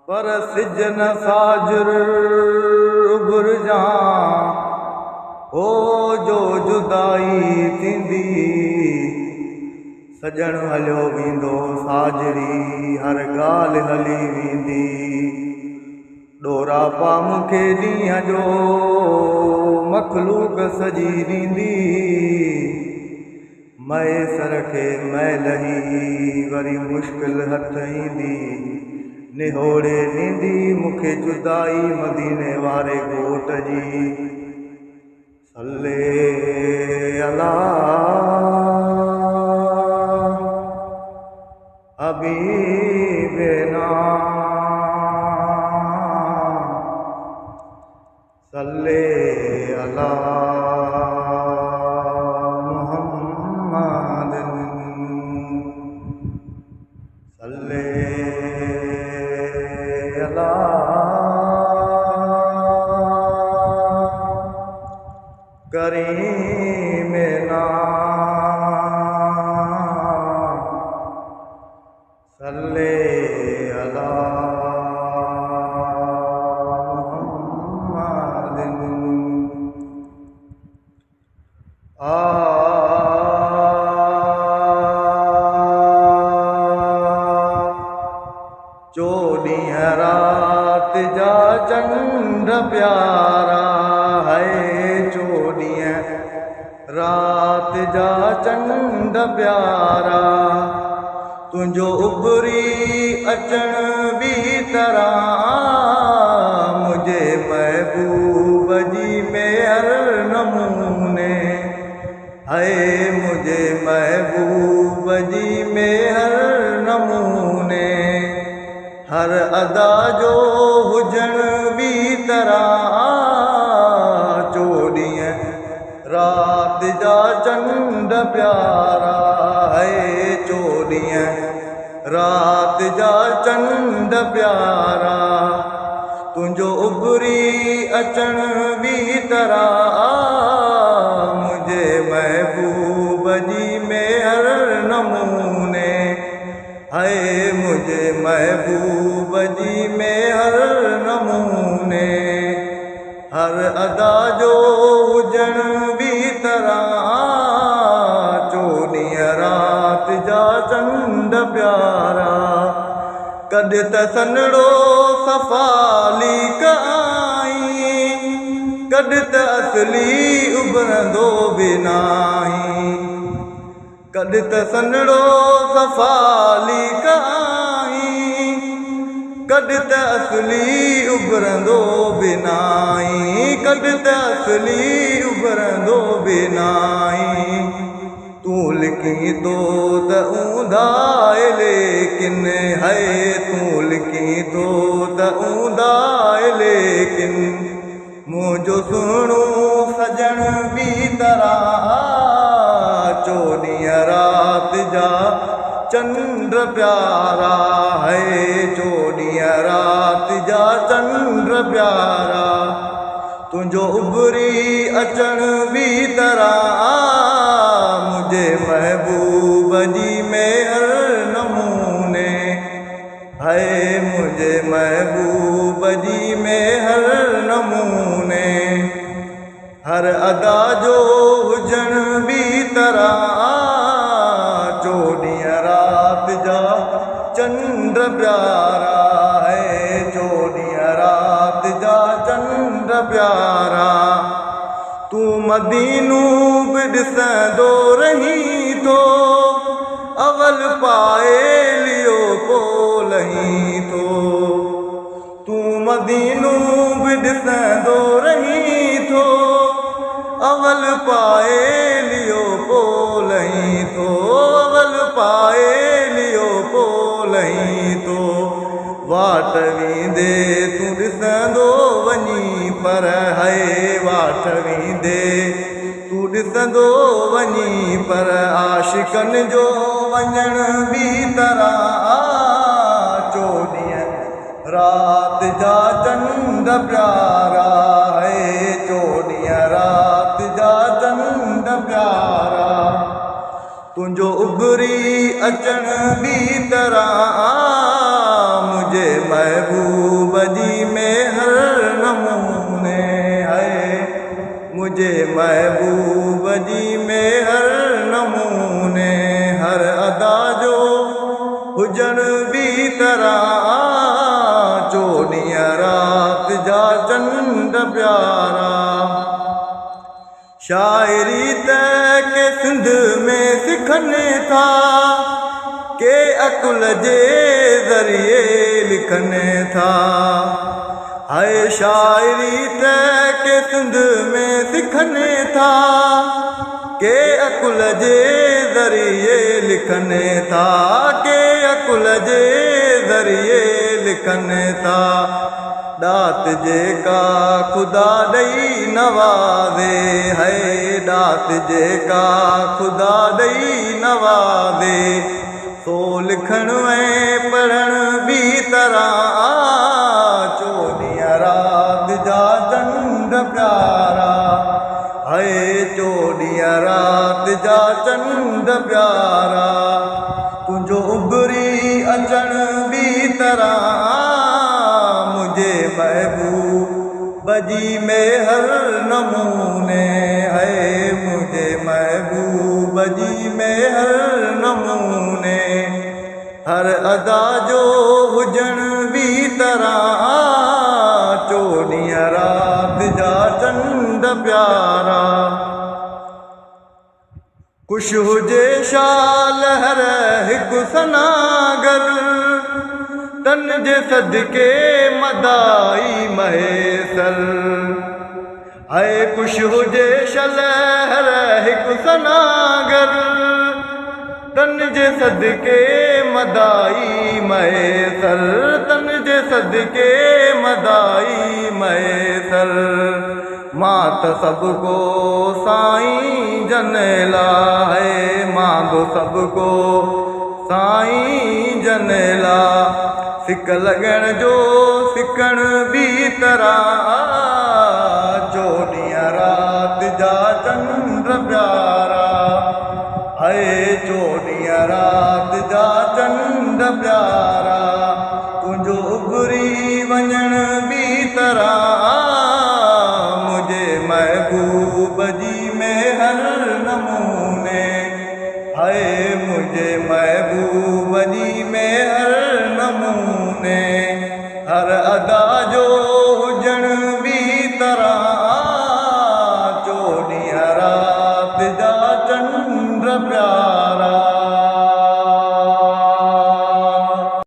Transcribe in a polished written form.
पर सिजन साजर घुरजां हो जो जुदाई थींदी। सजण हलियो वेंदो साजरी हर ॻाल्हि हली वेंदी। ॾोरा पा मूंखे ॾींहं जो मखलूक सजी ॾींदी। मैसर खे मैलही वरी मुश्किल हथ ईंदी। निहोड़े ॾींदी मूंखे जुदाई मदीने वारे घोट जी। सल्ले अला हबीबना सल्ले अला मुहम्मद सल्ले अला करीमना सल्ले अला चोॾींहं रात जा चंड प्यारा है। चोॾींहं रात जा चंड प्यारा तुंहिंजो उभरी अचण बि तरह मुझे महबूब जी मेहर नमूने है। मुझे महबूब जी मेहर नमूने हर अदा जो हुजण बि तरह। चोॾींहं रात जा चंड प्यारा है। चोॾींहं रात जा चंड प्यारा तुंहिंजो उभरी अचण बि तरह मुझे महबूब जी मेहर नमूने है। मुझे महबूब जी मेहर नमूने हर अदा जो हुजण बि तरह। चोॾींहं रात जा चंड प्यारा कॾहिं त सनड़ो सफ़ाली कई कॾहिं त असली उभरंदो बि नाहीं। कॾहिं त सनड़ो सफ़ाली कई कॾहिं त असली उभरंदो बि नाहीं। कॾहिं त असली उभरंदो बि नाहीं। तूं लिखी तो त ऊंधाए लेकिन है। तूं लिखी तो त ऊंधाए लेकिन मुंहिंजो सुहिणो सजण बि तरह। चोॾींहं रात जा चंड प्यारा है। चोॾींहं रात जा चंड प्यारा तुंहिंजो उभरी अचण बि तरह मुझे महबूब जी मेहर नमूने है। मुझे महबूब जी मेहर नमूने हर अदा जो हुजण बि तरह। चोॾींहं रात जा चंड प्यारा है। चोॾींहं रात जा चंड प्यारा तूं मदीनो बि ॾिसंदो रही थो। अवल पाए लियो पोइ लही थो। तूं मदीनो बि ॾिसंदो रही थो। अवल पाए लियो पोइ लही थो। अवल पाए लियो पोइ लही थो। वाट वेंदे तूं ॾिसंदो वञी पर है। वाट वेंदे तूं ॾिसंदो वञी पर आशिकनि जो वञण बि तरह। चोॾींहं रात जा चंड प्यारा है। चोॾींहं रात जा चंड प्यारा तुंहिंजो उभरी अचण बि तरह मुझे महबूब जी में हर नमूने है, मुझे महबूब जी में हर नमूने, हर अदा जो हुजन भी तरह चोॾींहं रात जा चंड प्यारा। शायरी तक के सिंध में सिखने था, के अकुल जे ज़रिए लिखने था। हाय शायरी तक के सिंध में सिखने था, के अकुल जे ज़रिए लिखने था, के अकुल जे ज़रिए लिखने था। दात जेका खुदा ॾई नवाज़े है, दात जेका खुदा ॾई नवाज़े, सो लिखण ऐं पढ़ण बि तरह चोॾींहं रात जा चंड प्यारा है, चोॾींहं रात जा चंड प्यारा। तुंहिंजो उभरी अचण बि तरह मुझे महबूब जी में हर नमूने है, मुझे महबूब जी में हर नमूने, हर अदा जो हुजन भी तरह चोॾींहं रात जा चंड प्यारा। कुछ हुजे शाल हर हिकु सनागर, तन जे सदके मदाई महेसर है, कुछ हुजे शलहर हिकु सनागर, तन जे सदके मदाई महेसर, तन जे सदके मदाई महेसर। मात सबको साईं जनेला है, मांगो सबको साईं जनेला, सिक लगण जो सिकण भी तरह चोॾींहं रात जा चंड प्यारा है, चोॾींहं रात जा चंड प्यारा। तुंहिंजो उभरी वञण भी तरह मुझे महबूब जी में हर नमूने है, मुझे महबूब जी में हर नमूने, हर अदा जो